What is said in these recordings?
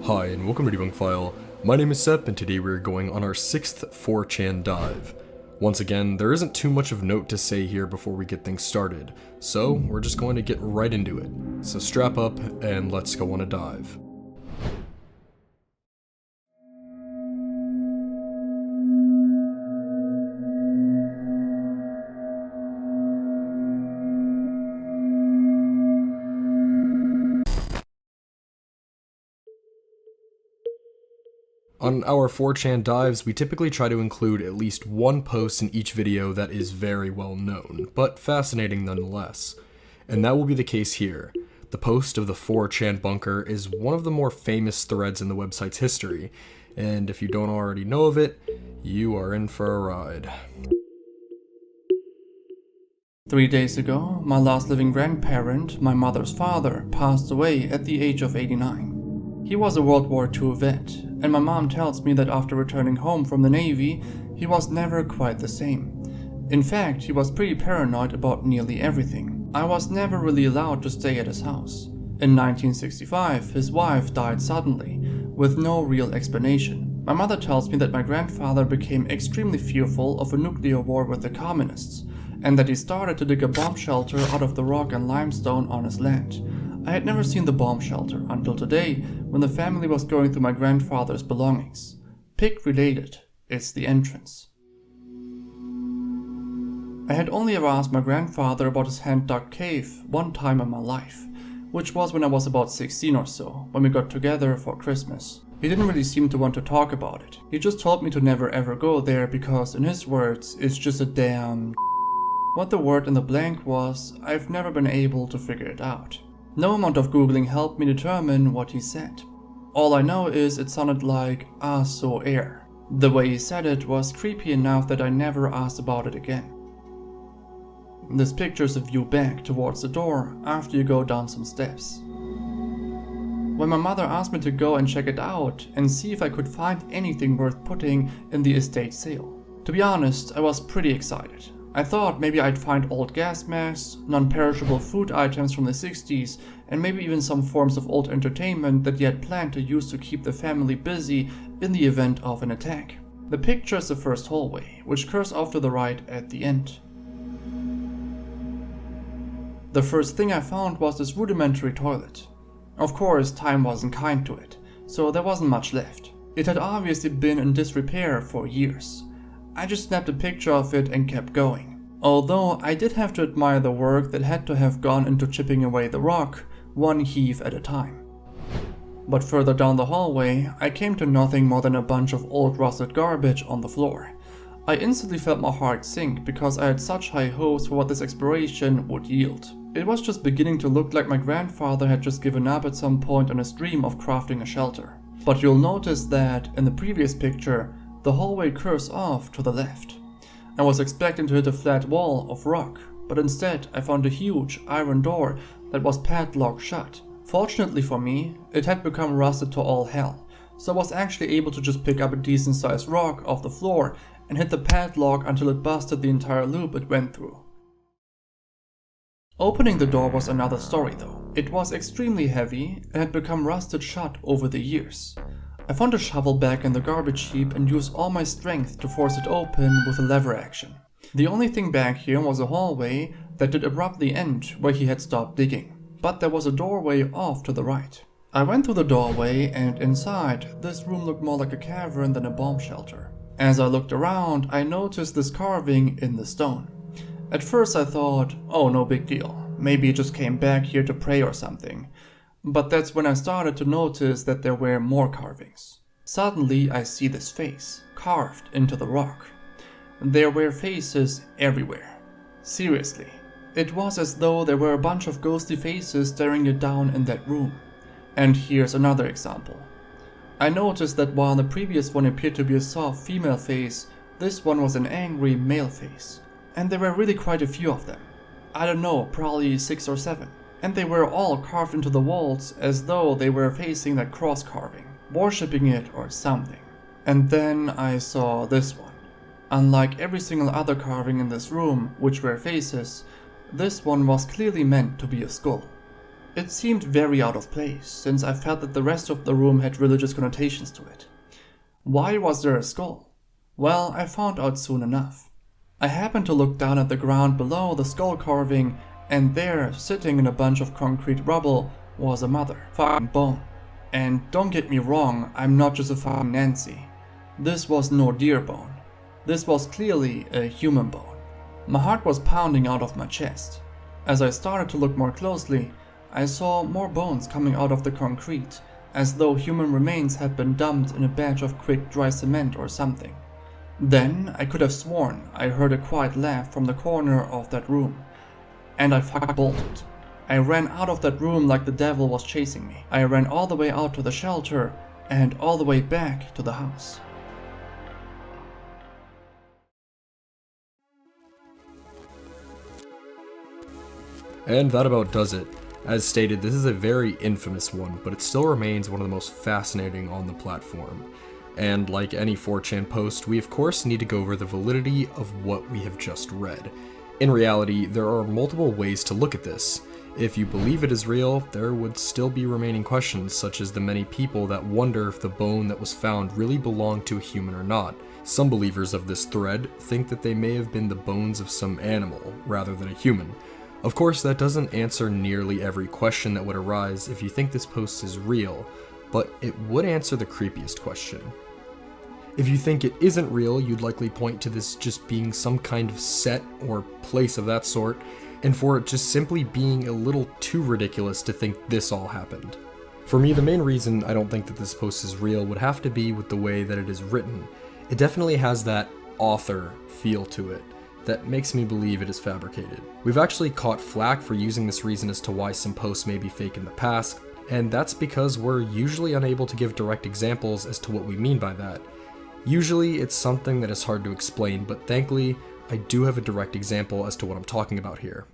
Hi and welcome to Debunk File. My name is Sep and today we're going on our 6th 4chan dive. Once again, there isn't too much of note to say here before we get things started, so we're just going to get right into it. So strap up and let's go on a dive. On our 4chan dives, we typically try to include at least one post in each video that is very well known, but fascinating nonetheless. And that will be the case here. The post of the 4chan bunker is one of the more famous threads in the website's history, and if you don't already know of it, you are in for a ride. 3 days ago, my last living grandparent, my mother's father, passed away at the age of 89. He was a World War II vet, and my mom tells me that after returning home from the Navy, he was never quite the same. In fact, he was pretty paranoid about nearly everything. I was never really allowed to stay at his house. In 1965, his wife died suddenly, with no real explanation. My mother tells me that my grandfather became extremely fearful of a nuclear war with the communists, and that he started to dig a bomb shelter out of the rock and limestone on his land. I had never seen the bomb shelter until today, when the family was going through my grandfather's belongings. Pig related, it's the entrance. I had only ever asked my grandfather about his hand-dug cave one time in my life, which was when I was about 16 or so, when we got together for Christmas. He didn't really seem to want to talk about it. He just told me to never ever go there because, in his words, it's just a damn. What the word in the blank was, I've never been able to figure it out. No amount of googling helped me determine what he said. All I know is it sounded like so air. The way he said it was creepy enough that I never asked about it again. This picture's a view back towards the door after you go down some steps. When my mother asked me to go and check it out and see if I could find anything worth putting in the estate sale. To be honest, I was pretty excited. I thought maybe I'd find old gas masks, non-perishable food items from the 60s, and maybe even some forms of old entertainment that he had planned to use to keep the family busy in the event of an attack. The picture is the first hallway, which curves off to the right at the end. The first thing I found was this rudimentary toilet. Of course, time wasn't kind to it, so there wasn't much left. It had obviously been in disrepair for years. I just snapped a picture of it and kept going. Although I did have to admire the work that had to have gone into chipping away the rock, one heave at a time. But further down the hallway, I came to nothing more than a bunch of old rusted garbage on the floor. I instantly felt my heart sink because I had such high hopes for what this exploration would yield. It was just beginning to look like my grandfather had just given up at some point on his dream of crafting a shelter. But you'll notice that, in the previous picture, the hallway curves off to the left. I was expecting to hit a flat wall of rock, but instead I found a huge iron door that was padlocked shut. Fortunately for me, it had become rusted to all hell, so I was actually able to just pick up a decent sized rock off the floor and hit the padlock until it busted the entire loop it went through. Opening the door was another story though. It was extremely heavy and had become rusted shut over the years. I found a shovel back in the garbage heap and used all my strength to force it open with a lever action. The only thing back here was a hallway that did abruptly end where he had stopped digging, but there was a doorway off to the right. I went through the doorway and inside, this room looked more like a cavern than a bomb shelter. As I looked around, I noticed this carving in the stone. At first I thought, oh, no big deal, maybe it just came back here to pray or something. But that's when I started to notice that there were more carvings. Suddenly I see this face, carved into the rock. There were faces everywhere. Seriously, It was as though there were a bunch of ghostly faces staring you down in that room. And here's another example. I noticed that while the previous one appeared to be a soft female face, this one was an angry male face. And there were really quite a few of them. I don't know, probably 6 or 7. And they were all carved into the walls as though they were facing that cross carving, worshipping it or something. And then I saw this one. Unlike every single other carving in this room, which were faces, this one was clearly meant to be a skull. It seemed very out of place, since I felt that the rest of the room had religious connotations to it. Why was there a skull? Well, I found out soon enough. I happened to look down at the ground below the skull carving, and there, sitting in a bunch of concrete rubble, was a fucking bone. And don't get me wrong, I'm not just a fucking Nancy. This was no deer bone. This was clearly a human bone. My heart was pounding out of my chest. As I started to look more closely, I saw more bones coming out of the concrete, as though human remains had been dumped in a batch of quick dry cement or something. Then I could have sworn I heard a quiet laugh from the corner of that room. And I fucking bolted. I ran out of that room like the devil was chasing me. I ran all the way out to the shelter and all the way back to the house. And that about does it. As stated, this is a very infamous one, but it still remains one of the most fascinating on the platform. And like any 4chan post, we of course need to go over the validity of what we have just read. In reality, there are multiple ways to look at this. If you believe it is real, there would still be remaining questions, such as the many people that wonder if the bone that was found really belonged to a human or not. Some believers of this thread think that they may have been the bones of some animal, rather than a human. Of course, that doesn't answer nearly every question that would arise if you think this post is real, but it would answer the creepiest question. If you think it isn't real, you'd likely point to this just being some kind of set or place of that sort, and for it just simply being a little too ridiculous to think this all happened. For me, the main reason I don't think that this post is real would have to be with the way that it is written. It definitely has that author feel to it that makes me believe it is fabricated. We've actually caught flack for using this reason as to why some posts may be fake in the past, and that's because we're usually unable to give direct examples as to what we mean by that. Usually it's something that is hard to explain, but thankfully I do have a direct example as to what I'm talking about here.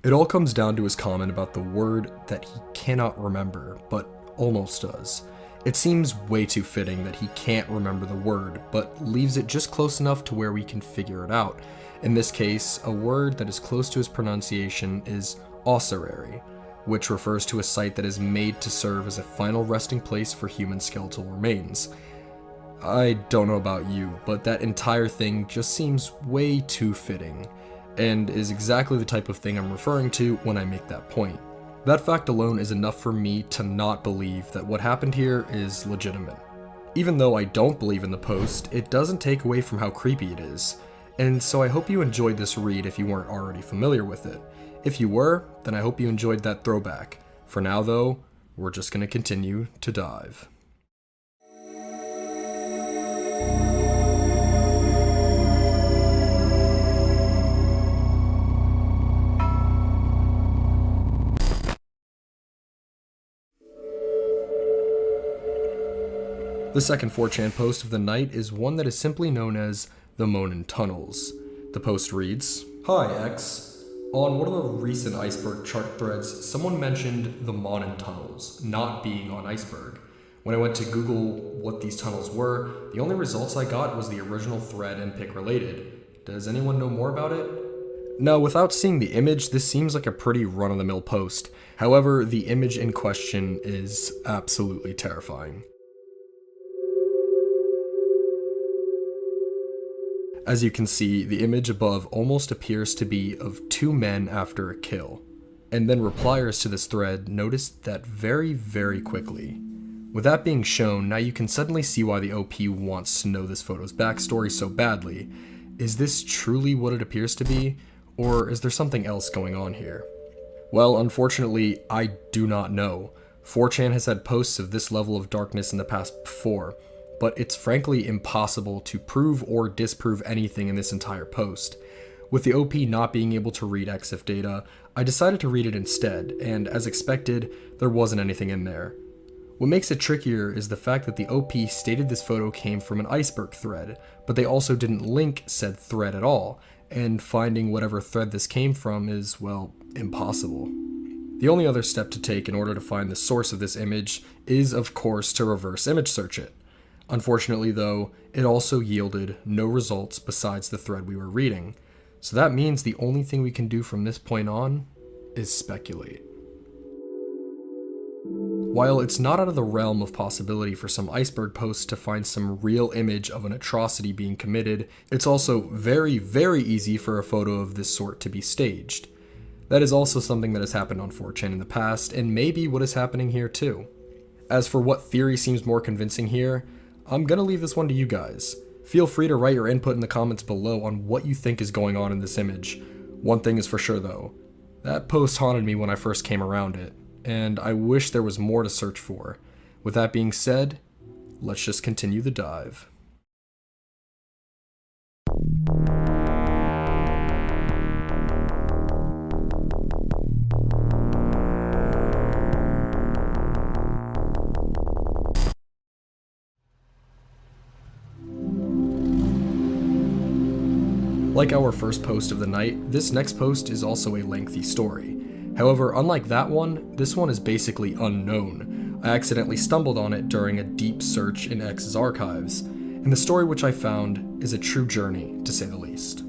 It all comes down to his comment about the word that he cannot remember, but almost does. It seems way too fitting that he can't remember the word, but leaves it just close enough to where we can figure it out. In this case, a word that is close to his pronunciation is ossuary, which refers to a site that is made to serve as a final resting place for human skeletal remains. I don't know about you, but that entire thing just seems way too fitting, and is exactly the type of thing I'm referring to when I make that point. That fact alone is enough for me to not believe that what happened here is legitimate. Even though I don't believe in the post, it doesn't take away from how creepy it is. And so I hope you enjoyed this read if you weren't already familiar with it. If you were, then I hope you enjoyed that throwback. For now though, we're just going to continue to dive. The second 4chan post of the night is one that is simply known as the Moan tunnels. The post reads, "Hi X. On one of the recent iceberg chart threads, someone mentioned the moan tunnels not being on iceberg. When I went to Google what these tunnels were, the only results I got was the original thread and pic related. Does anyone know more about it?" Now, without seeing the image, this seems like a pretty run-of-the-mill post. However, the image in question is absolutely terrifying. As you can see, the image above almost appears to be of two men after a kill. And then repliers to this thread noticed that very quickly. With that being shown, now you can suddenly see why the OP wants to know this photo's backstory so badly. Is this truly what it appears to be, or is there something else going on here? Well, unfortunately, I do not know. 4chan has had posts of this level of darkness in the past before, but it's frankly impossible to prove or disprove anything in this entire post. With the OP not being able to read EXIF data, I decided to read it instead, and as expected, there wasn't anything in there. What makes it trickier is the fact that the OP stated this photo came from an iceberg thread, but they also didn't link said thread at all, and finding whatever thread this came from is, well, impossible. The only other step to take in order to find the source of this image is, of course, to reverse image search it. Unfortunately, though, it also yielded no results besides the thread we were reading, so that means the only thing we can do from this point on is speculate. While it's not out of the realm of possibility for some iceberg posts to find some real image of an atrocity being committed, it's also very, very easy for a photo of this sort to be staged. That is also something that has happened on 4chan in the past, and maybe what is happening here too. As for what theory seems more convincing here, I'm gonna leave this one to you guys. Feel free to write your input in the comments below on what you think is going on in this image. One thing is for sure though, that post haunted me when I first came around it, and I wish there was more to search for. With that being said, let's just continue the dive. Like our first post of the night, this next post is also a lengthy story. However, unlike that one, this one is basically unknown. I accidentally stumbled on it during a deep search in X's archives, and the story which I found is a true journey, to say the least.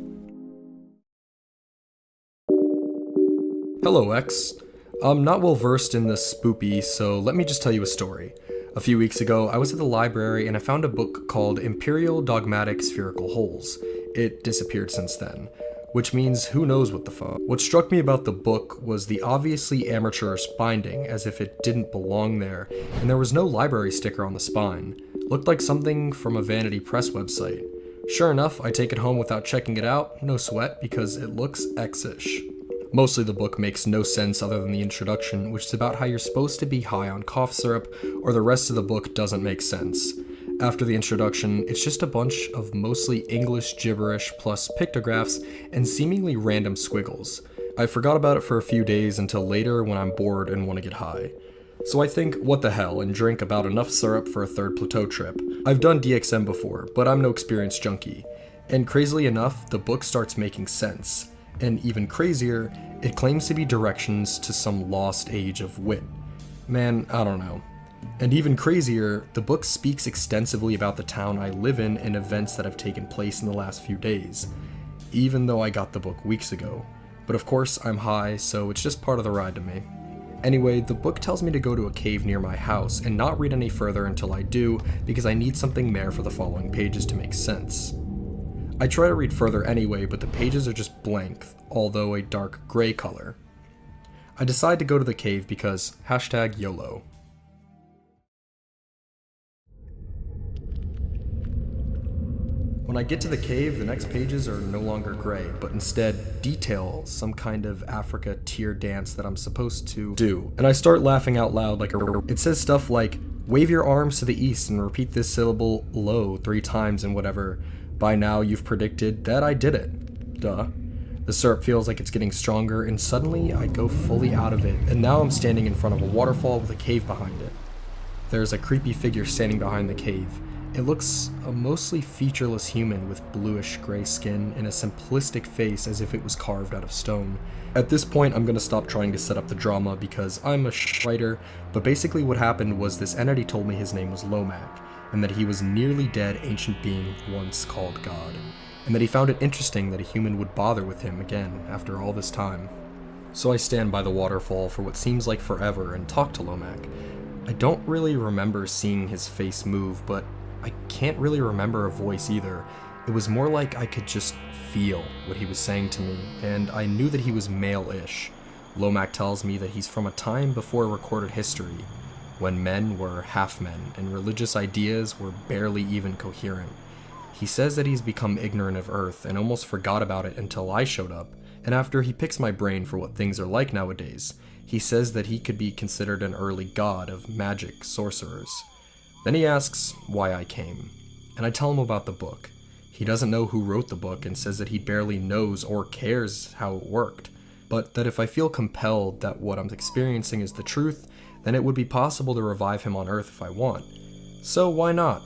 Hello X. I'm not well versed in the spoopy, so let me just tell you a story. A few weeks ago, I was at the library and I found a book called Imperial Dogmatic Spherical Holes. It disappeared since then, which means who knows what the fuck. What struck me about the book was the obviously amateurish binding, as if it didn't belong there, and there was no library sticker on the spine. Looked like something from a Vanity Press website. Sure enough, I take it home without checking it out, no sweat, because it looks X-ish. Mostly the book makes no sense other than the introduction, which is about how you're supposed to be high on cough syrup, or the rest of the book doesn't make sense. After the introduction, it's just a bunch of mostly English gibberish plus pictographs and seemingly random squiggles. I forgot about it for a few days until later when I'm bored and want to get high. So I think, what the hell, and drink about enough syrup for a third plateau trip. I've done DXM before, but I'm no experienced junkie. And crazily enough, the book starts making sense. And even crazier, it claims to be directions to some lost age of wit. Man, I don't know. And even crazier, the book speaks extensively about the town I live in and events that have taken place in the last few days, even though I got the book weeks ago. But of course, I'm high, so it's just part of the ride to me. Anyway, the book tells me to go to a cave near my house and not read any further until I do, because I need something there for the following pages to make sense. I try to read further anyway, but the pages are just blank, although a dark gray color. I decide to go to the cave because #YOLO. When I get to the cave, the next pages are no longer gray, but instead detail some kind of Africa tear dance that I'm supposed to do. And I start laughing out loud like it says stuff like, wave your arms to the east and repeat this syllable lo 3 times and whatever. By now you've predicted that I did it. Duh. The syrup feels like it's getting stronger and suddenly I go fully out of it and now I'm standing in front of a waterfall with a cave behind it. There's a creepy figure standing behind the cave. It looks a mostly featureless human with bluish gray skin and a simplistic face as if it was carved out of stone. At this point, I'm gonna stop trying to set up the drama because I'm a writer, but basically what happened was this entity told me his name was Lomac, and that he was a nearly dead ancient being once called God, and that he found it interesting that a human would bother with him again after all this time. So I stand by the waterfall for what seems like forever and talk to Lomac. I don't really remember seeing his face move, but I can't really remember a voice either. It was more like I could just feel what he was saying to me, and I knew that he was male-ish. Lomac tells me that he's from a time before recorded history, when men were half men and religious ideas were barely even coherent. He says that he's become ignorant of Earth and almost forgot about it until I showed up, and after he picks my brain for what things are like nowadays, he says that he could be considered an early god of magic sorcerers. Then he asks why I came, and I tell him about the book. He doesn't know who wrote the book and says that he barely knows or cares how it worked, but that if I feel compelled that what I'm experiencing is the truth, then it would be possible to revive him on Earth if I want. So why not?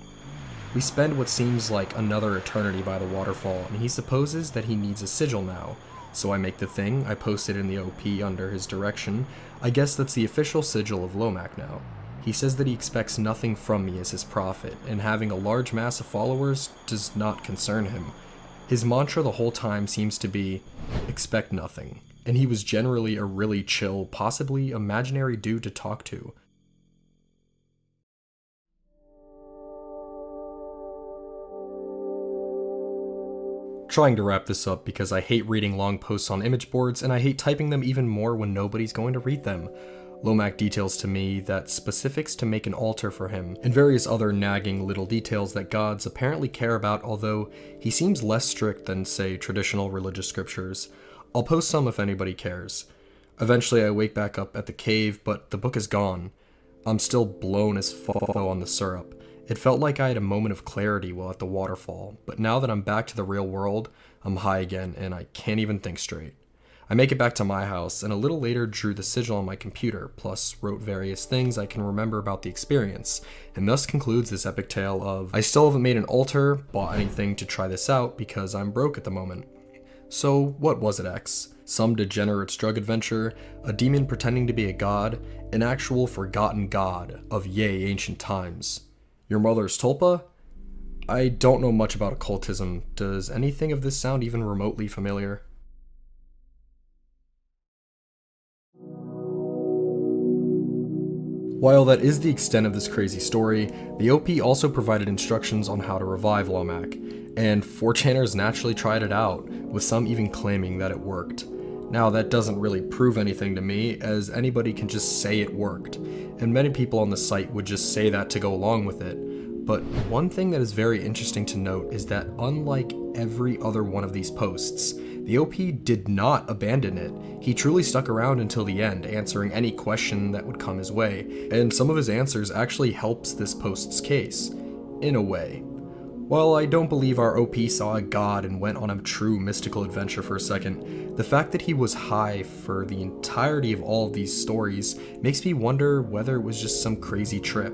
We spend what seems like another eternity by the waterfall, and he supposes that he needs a sigil now. So I make the thing, I post it in the OP under his direction. I guess that's the official sigil of Lomac now. He says that he expects nothing from me as his prophet, and having a large mass of followers does not concern him. His mantra the whole time seems to be, expect nothing, and he was generally a really chill, possibly imaginary dude to talk to. Trying to wrap this up because I hate reading long posts on image boards, and I hate typing them even more when nobody's going to read them. Lomac details to me that specifics to make an altar for him, and various other nagging little details that gods apparently care about, although he seems less strict than, say, traditional religious scriptures. I'll post some if anybody cares. Eventually I wake back up at the cave, but the book is gone. I'm still blown as fo on the syrup. It felt like I had a moment of clarity while at the waterfall, but now that I'm back to the real world, I'm high again and I can't even think straight. I make it back to my house, and a little later drew the sigil on my computer, plus wrote various things I can remember about the experience, and thus concludes this epic tale of, I still haven't made an altar, bought anything to try this out because I'm broke at the moment. So what was it, X? Some degenerate's drug adventure, a demon pretending to be a god, an actual forgotten god of yea ancient times. Your mother's tulpa? I don't know much about occultism. Does anything of this sound even remotely familiar? While that is the extent of this crazy story, the OP also provided instructions on how to revive Lomac, and 4chaners naturally tried it out, with some even claiming that it worked. Now that doesn't really prove anything to me, as anybody can just say it worked, and many people on the site would just say that to go along with it. But one thing that is very interesting to note is that unlike every other one of these posts, the OP did not abandon it. He truly stuck around until the end, answering any question that would come his way, and some of his answers actually helps this post's case, in a way. While I don't believe our OP saw a god and went on a true mystical adventure for a second, the fact that he was high for the entirety of all of these stories makes me wonder whether it was just some crazy trip.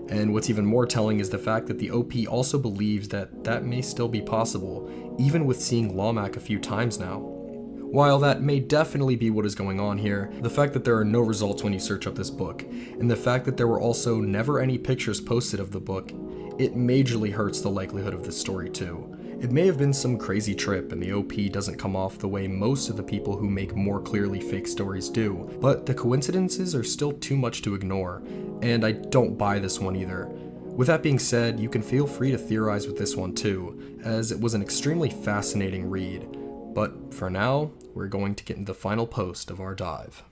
And what's even more telling is the fact that the OP also believes that that may still be possible, even with seeing Lomac a few times now. While that may definitely be what is going on here, the fact that there are no results when you search up this book, and the fact that there were also never any pictures posted of the book, it majorly hurts the likelihood of this story too. It may have been some crazy trip and the OP doesn't come off the way most of the people who make more clearly fake stories do, but the coincidences are still too much to ignore, and I don't buy this one either. With that being said, you can feel free to theorize with this one too, as it was an extremely fascinating read. But for now, we're going to get into the final post of our dive.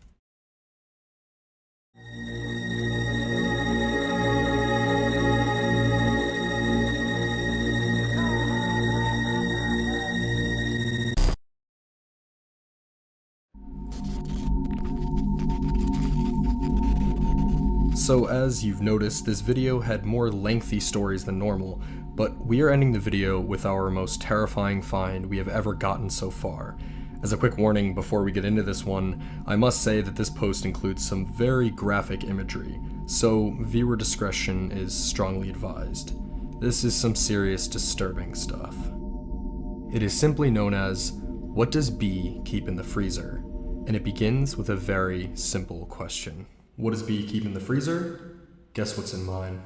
So as you've noticed, this video had more lengthy stories than normal, but we are ending the video with our most terrifying find we have ever gotten so far. As a quick warning before we get into this one, I must say that this post includes some very graphic imagery, so viewer discretion is strongly advised. This is some serious disturbing stuff. It is simply known as, what does B keep in the freezer? And it begins with a very simple question. What does B keep in the freezer? Guess what's in mine?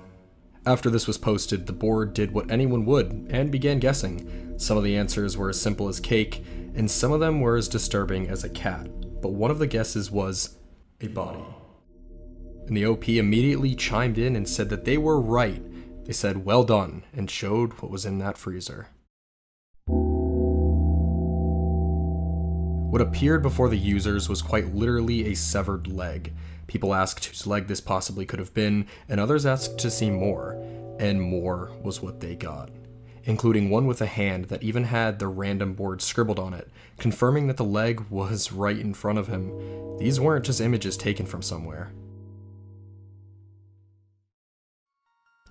After this was posted, the board did what anyone would, and began guessing. Some of the answers were as simple as cake, and some of them were as disturbing as a cat, but one of the guesses was a body. And the OP immediately chimed in and said that they were right. They said, well done, and showed what was in that freezer. What appeared before the users was quite literally a severed leg. People asked whose leg this possibly could have been, and others asked to see more, and more was what they got, including one with a hand that even had the random board scribbled on it, confirming that the leg was right in front of him. These weren't just images taken from somewhere.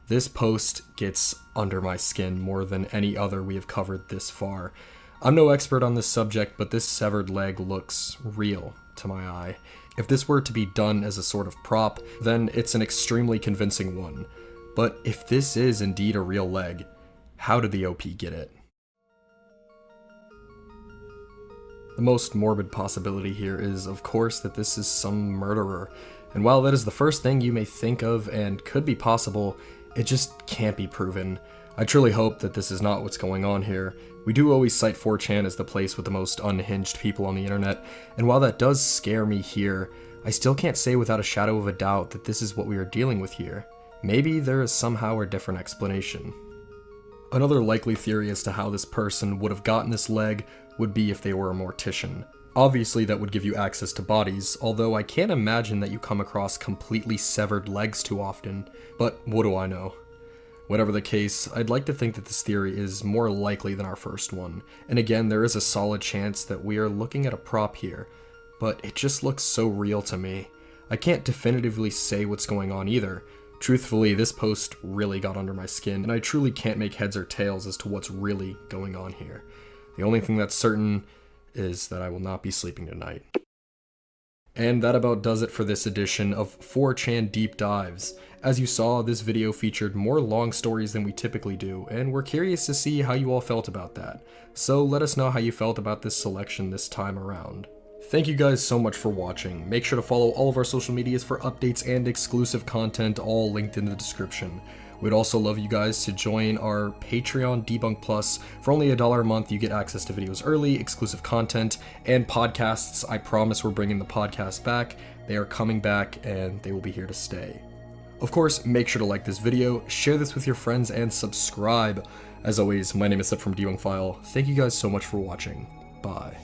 This post gets under my skin more than any other we have covered this far. I'm no expert on this subject, but this severed leg looks real to my eye. If this were to be done as a sort of prop, then it's an extremely convincing one. But if this is indeed a real leg, how did the OP get it? The most morbid possibility here is, of course, that this is some murderer. And while that is the first thing you may think of and could be possible, it just can't be proven. I truly hope that this is not what's going on here. We do always cite 4chan as the place with the most unhinged people on the internet, and while that does scare me here, I still can't say without a shadow of a doubt that this is what we are dealing with here. Maybe there is somehow a different explanation. Another likely theory as to how this person would have gotten this leg would be if they were a mortician. Obviously that would give you access to bodies, although I can't imagine that you come across completely severed legs too often, but what do I know? Whatever the case, I'd like to think that this theory is more likely than our first one, and again, there is a solid chance that we are looking at a prop here, but it just looks so real to me. I can't definitively say what's going on either. Truthfully, this post really got under my skin, and I truly can't make heads or tails as to what's really going on here. The only thing that's certain is that I will not be sleeping tonight. And that about does it for this edition of 4chan Deep Dives. As you saw, this video featured more long stories than we typically do, and we're curious to see how you all felt about that. So let us know how you felt about this selection this time around. Thank you guys so much for watching. Make sure to follow all of our social medias for updates and exclusive content, all linked in the description. We'd also love you guys to join our Patreon Debunk Plus. For only $1 a month, you get access to videos early, exclusive content, and podcasts. I promise we're bringing the podcast back. They are coming back, and they will be here to stay. Of course, make sure to like this video, share this with your friends, and subscribe. As always, my name is Seth from Debunk File. Thank you guys so much for watching. Bye.